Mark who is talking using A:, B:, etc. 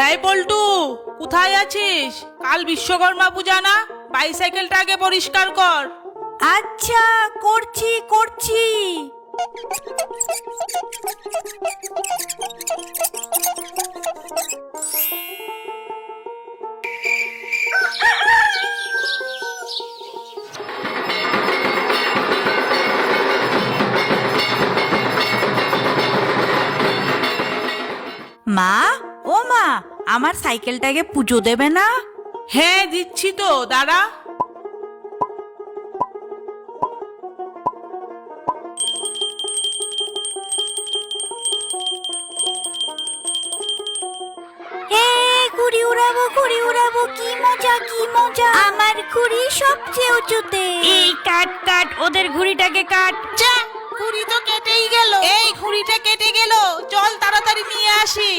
A: এই পল্টু, কোথায় আছিস? কাল বিশ্বকর্মা পূজা না, বাইসাইকেলটা আগে পরিষ্কার কর।
B: আচ্ছা, করছি করছি। মা, ও মা, আমার সাইকেলটাকে পুজো দেবে না?
A: হ্যাঁ দিচ্ছি তো, দাঁড়া।
B: ঘুড়ি উড়াবো ঘুড়ি উড়াবো, কি মজা কি মজা। আমার ঘুড়ি সবচেয়ে উঁচুতে। এই কাট কাট, ওদের ঘুড়িটাকে কাট।
A: যা, ঘুড়ি তো কেটেই গেল। এই ঘুড়িটা কেটে গেল, চল তাড়াতাড়ি নিয়ে আসি।